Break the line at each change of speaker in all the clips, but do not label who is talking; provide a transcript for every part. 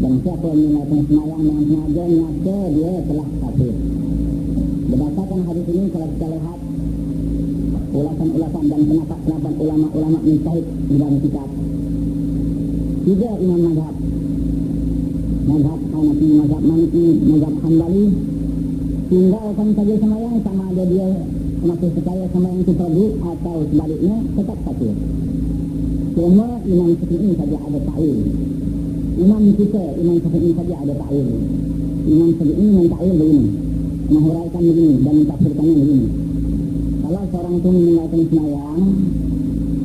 Dan siapa yang meninggalkan sembahyang dengan sengaja, maka dia telah kafir. Berdasarkan hadis ini, kalau kita lihat ulasan-ulasan dan pendapat ulama-ulama mujtahid di dalam kitab, tiga imam mazhab Hanafi, mazhab Maliki, mazhab Hanbali, tinggalkan saja sembahyang sama ada dia masih percaya sembahyang itu fardu atau sebaliknya tetap kafir. Cuma Imam Syafi'i saja ada ta'wil. Imam Syafi'i saja ada ta'wil. Imam Syafi'i men-ta'wil begini, menghuraikan begini dan mentafsirkannya begini. Kalau seorang itu meninggalkan sembahyang,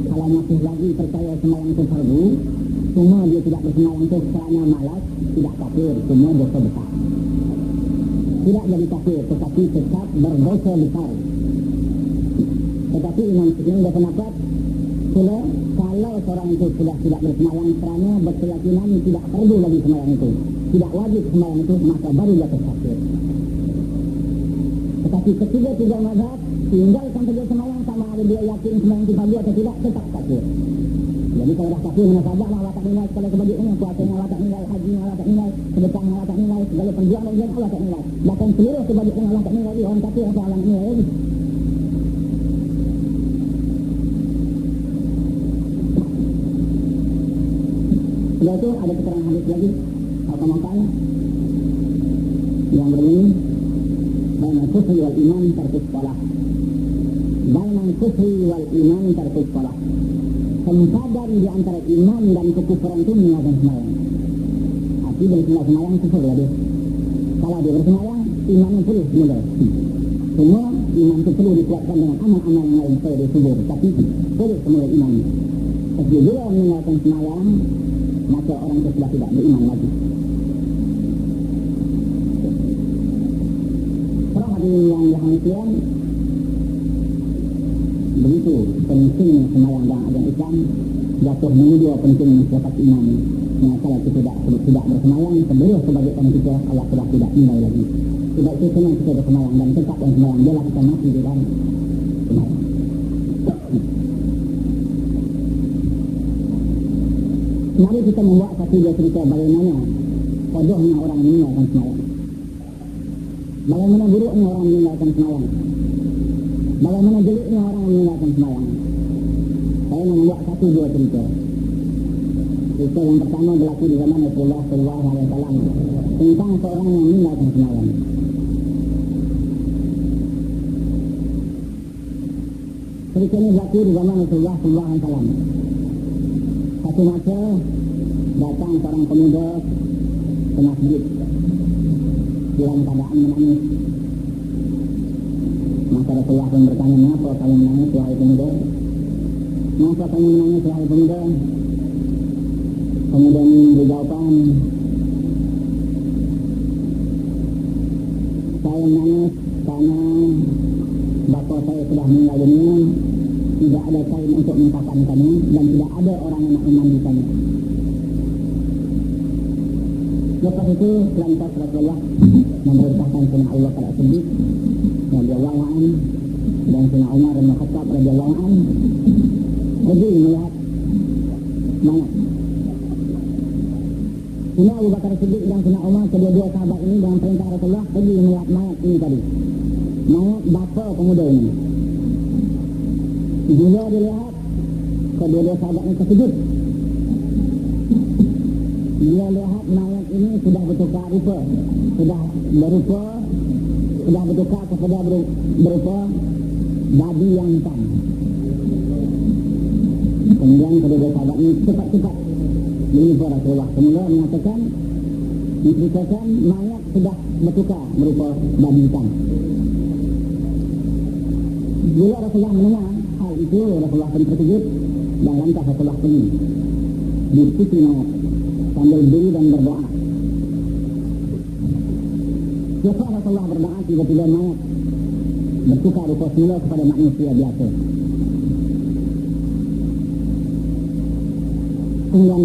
kalau masih lagi percaya sembahyang itu fardu, cuma dia tidak bersembahyang itu kerana malas, tidak kafir, cuma dosa besar. Tidak jadi kafir, tetapi tetap berdosa besar. Tetapi Imam Syafi'i berpendapat, kalau seorang itu sudah tidak bersembahyang kerana berkeyakinan tidak perlu lagi sembahyang itu, tidak wajib sembahyang itu, maka baru jatuh kafir. Tetapi ketiga mazhab tinggalkan saja sembahyang sama ada dia yakin sembahyang itu fardu atau tidak, tetap kafir. Jadi kalau dah kafir menasabah Allah tak nilai, segala kebajikannya, puasanya Allah tak nilai, hajinya Allah tak nilai, sedekahnya Allah tak nilai, segala perjuangan Allah tak nilai. Bahkan seluruh kebajikan Allah tak nilai, orang kafir atau Allah nilai lagi. Setelah itu ada keterangan hadis lagi Al-Qamatan yang berbunyi bainal kufri wal iman tarkus shalah. Bainal kufri wal iman tarkus shalah. Sempadan di antara iman dan kekufuran itu meninggalkan sembahyang. Arti bersembahyang sembahyang kufur ya dia. Kalau dia bersembahyang, imannya perlu mulai. Semua iman itu perlu dikuatkan dengan amal-amal yang lain supaya dia subur. Tapi perlu semula iman. Tapi bila meninggalkan sembahyang, maka orang itu sudah tidak beriman lagi. Para hadirin yang dirahmati, begitu pentingnya sembahyang dalam agama Islam, jatuh menuju penting dapat iman. Nah, kalau kita tidak bersembahyang, seluruh kebajikan kita Allah sudah tidak nilai lagi. Sebab itu senang kita bersembahyang dan tetap yang sembahyang, biarlah kita mati di dalam sembahyang. Mari kita membuat satu dua cerita bagaimana bodohnya orang meninggalkan sembahyang, bagaimana buruknya orang meninggalkan sembahyang, bagaimana jeleknya orang meninggalkan sembahyang. Saya membuat satu dua cerita. Cerita yang pertama berlaku di zaman Rasulullah SAW tentang seorang yang meninggalkan sembahyang. Cerita ini berlaku di zaman Rasulullah SAW. Satu masa datang seorang pemuda ke masjid dalam keadaan menangis. Maka Rasulullah pun bertanya, "Mengapa kamu menangis, wahai pemuda? Mengapa kamu menangis, wahai pemuda?" Pemuda ini memberi jawaban, "Saya menangis karena bapa saya sudah meninggal dunia. Tidak ada kain untuk mengkafankannya dan tidak ada orang yang nak memandikannya." Lepas itu lantas Rasulullah memerintahkan Sayyidina Abu Bakar As-Siddiq radhiyallahu anhu dan Sayyidina Umar bin Khattab radhiyallahu anhu pergi melihat mayat. Sayyidina Abu Bakar As-Siddiq dan Sayyidina Umar, kedua-dua sahabat ini dengan perintah Rasulullah pergi melihat mayat ini tadi, mayat bapa pemuda ini. Bila dilihat, kedua-dua sahabat ini terkejut. Dia lihat mayat ini sudah bertukar rupa, sudah bertukar kepada berupa babi yang hitam. Kemudian kedua-dua sahabat ini cepat-cepat menjumpa Rasulullah. Kemudian mengatakan, menceritakan mayat sudah bertukar berupa babi hitam. Bila Rasulullah mendengar hal itu, Rasulullah pun terkejut dan lantas Rasulullah pergi di sisi mayat sambil berdiri dan berdoa. Setelah Rasulullah berdoa, tiba-tiba mayat bertukar rupa semula kepada manusia biasa. Kemudian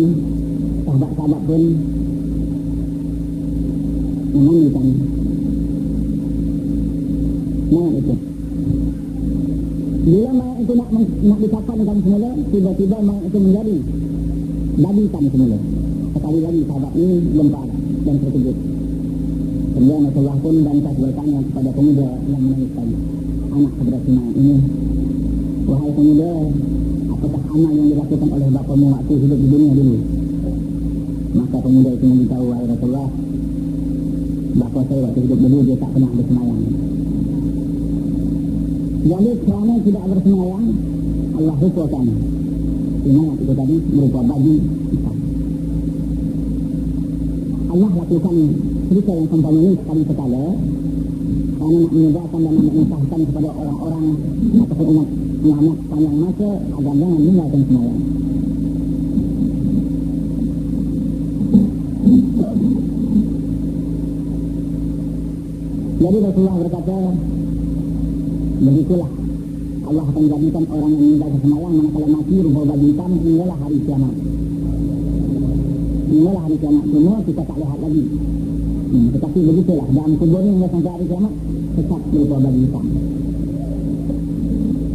sahabat-sahabat pun memandikan mayat itu. Bila mayat itu nak dikafankan semula, tiba-tiba mayat itu menjadi babi hitam semula. sekali lagi sahabat ini gempar dan terkejut. Kemudian Rasulullah pun bangkit bertanya kepada pemuda yang menangiskan anak saudara Simayan ini, wahai pemuda, apakah amal yang dilakukan oleh bapamu waktu hidup di dunia dulu? Maka pemuda itu memberitahu, wahai Rasulullah, bapa saya waktu hidup dulu dia tak pernah bersemayang. Jadi kerana tidak bersemayang, Allah hukumkan Simayan itu tadi berupa baju hitam. Allah lakukan cerita yang sempurna ini sekali-sekala karena nak menyebarkan dan nak mengisahkan kepada orang-orang ataupun umat Muhammad panjang masa agar jangan meninggalkan semayang. Jadi Rasulullah berkata, begitulah Allah akan jadikan orang yang meninggalkan semayang manakala mati rupa baju hitam hinggalah hari kiamat. Hinggalah hari kiamat semua kita tak lihat lagi. Tetapi begitulah dalam kubur ini sampai hari kiamat tetap berupa baju hitam.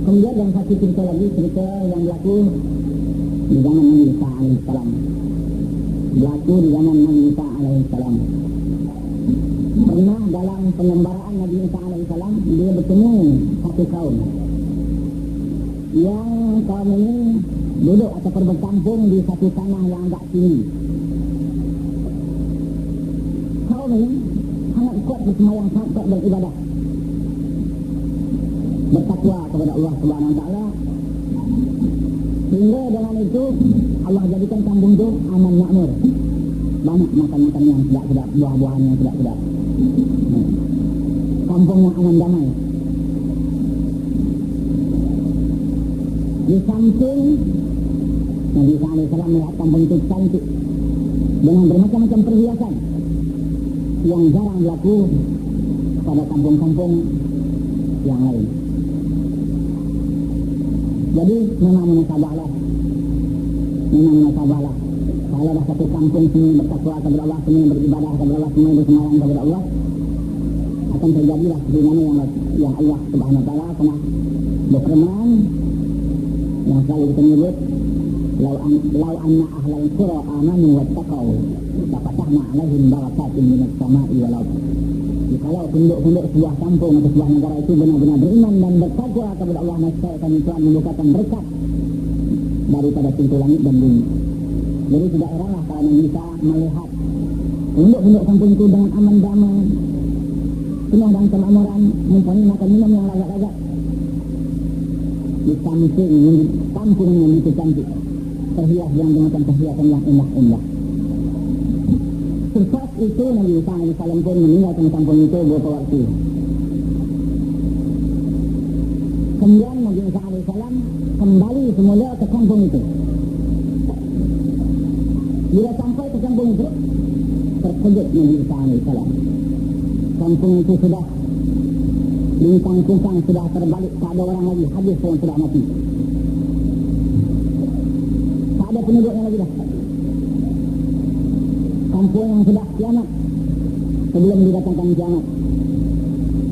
Kemudian yang satu cerita lagi, cerita yang berlaku di zaman Nabi Isa alaihissalam. Berlaku di zaman Nabi Isa alaihissalam. Pernah dalam pengembaraan Nabi Isa alaihissalam dia bertemu satu kaum yang kaum ini duduk atau berkampung di satu tanah yang agak tinggi. Kaum ini sangat kuat bersemayang, sangat kuat beribadah, bertakwa kepada Allah Subhanahu Wa Taala, sehingga dengan itu Allah jadikan kampung itu aman makmur, banyak makan-makan yang sedap-sedap, buah-buahan yang sedap-sedap, kampung yang aman damai. Di samping Nabi Isa alaihissalam melihat kampung itu cantik dengan bermacam-macam perhiasan yang jarang berlaku pada kampung-kampung yang lain. Jadi memang munasabahlah. Kalau ada satu kampung semua bertakwa kepada Allah, semua beribadah kepada Allah, semua bersemayang kepada Allah, akan terjadilah sebagaimana yang Allah Subhanahu Wa Taala pernah berfirman yang selalu kita menyebut, lau anna ahlal qura amanu wattaqau lafatahna alaihim barakatin minas sama'i wal ardh. Kalau penduduk sebuah kampung atau sebuah negara itu benar-benar beriman dan bertakwa kepada Allah, nescaya kami Tuhan membukakan berkat daripada pintu langit dan bumi. Jadi tidak heranlah kalau bisa melihat penduduk kampung itu dengan aman damai, penuh dengan kemakmuran, mempunyai makan minum yang lezat-lezat. Di samping kampung yang begitu cantik, terhias dengan perhiasan yang indah-indah. Selepas itu Nabi Isa alaihissalam pun meninggalkan kampung itu beberapa waktu. Kemudian Nabi Isa alaihissalam kembali semula ke kampung itu. Bila sampai ke kampung itu, terkejut Nabi Isa alaihissalam. Kampung itu sudah lintang-lintang, sudah terbalik, tak ada orang lagi, habis orang sudah mati. Tak ada penduduk yang lagi dah. Kampung yang sudah kiamat sebelum didatangkan kiamat.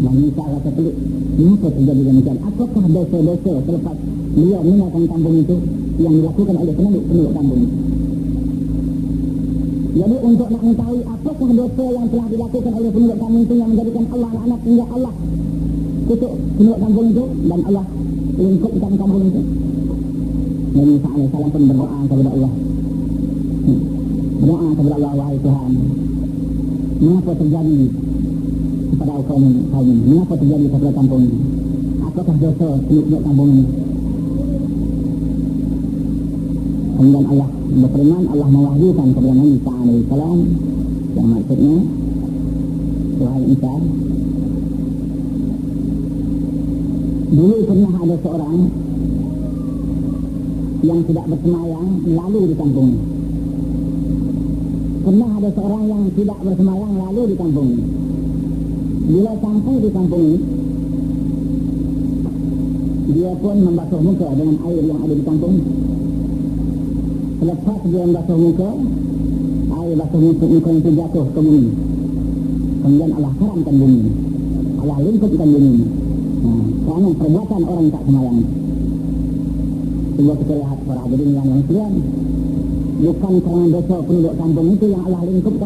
Nabi Isa rasa pelik, mengapa terjadi demikian? Apakah dosa-dosa selepas beliau meninggalkan kampung itu yang dilakukan oleh penduduk kampung itu? Jadi untuk nak mengetahui apakah dosa yang telah dilakukan oleh penduduk kampung itu yang menjadikan Allah laknat hingga Allah kutuk penduduk kampung itu dan Allah lingkupkan kampung itu, Nabi Isa alaihissalam pun berdoa kepada Allah. Berdoa kepada Allah, wahai Tuhan, mengapa terjadi kepada kaum ini? Mengapa terjadi kepada kampung ini? Apakah dosa penduduk kampung ini? Kemudian Allah berfirman, Allah mewahyukan kepada Nabi Isa alaihissalam yang maksudnya, wahai Isa, dulu pernah ada seorang yang tidak bersemayang lalu di kampung ini. Pernah ada seorang yang tidak bersemayang lalu di kampung ini. Bila sampai di kampung ini, dia pun membasuh muka dengan air yang ada di kampung. Selepas dia membasuh muka, air basuh muka itu jatuh ke bumi. Kemudian Allah haramkan bumi, Allah lingkupkan bumi. Kerana perbuatan orang tak semayang. Coba kita lihat para hadirin yang sekalian, bukan kerana dosa penduduk kampung itu yang Allah lingkupkan